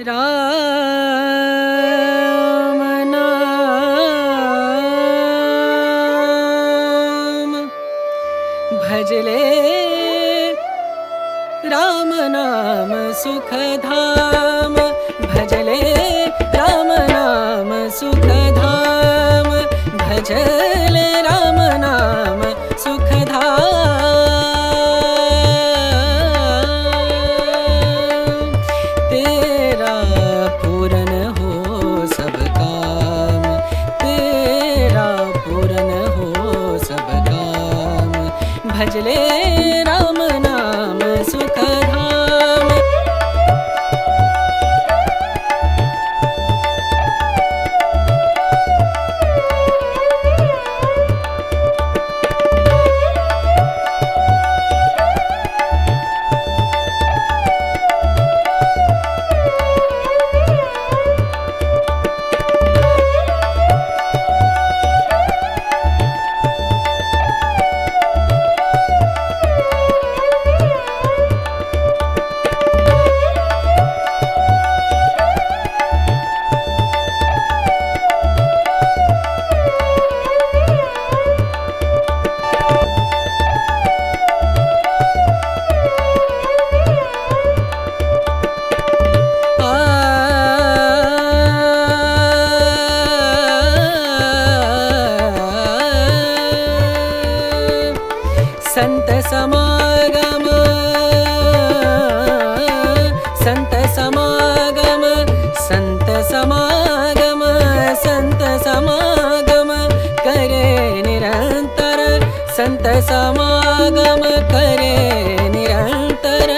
राम नाम भजले राम नाम सुखधाम भजले राम नाम सुखधाम भजले राम नाम सुखधाम तेरा पूरन हो सब काम तेरा पूरन हो सब काम भजले राम नाम सुखधाम संत समागम संत समागम संत समागम संत समागम करे निरंतर संत समागम करे निरंतर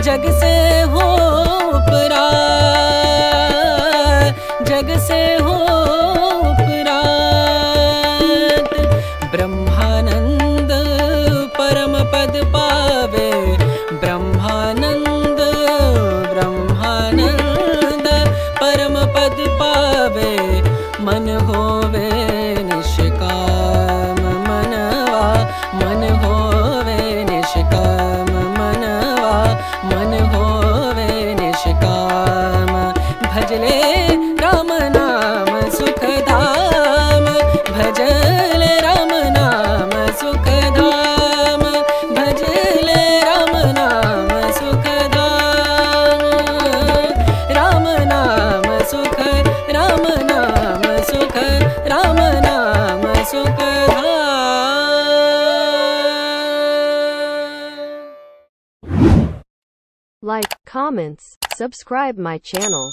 जग से हो उपरात जग से हो उपरात ब्रह्मानंद परम पद पावे ब्रह्मानंद ब्रह्मानंद परम पद पावे मन होवे निष्काम मनवा मन होवे निष्काम मनवा मन होवे निष्काम भजले राम नाम सुखधाम भजले राम नाम सुखधाम भजले राम नाम सुखधाम राम नाम सुख राम नाम सुख राम नाम Sukhdham Like, comments, subscribe my channel.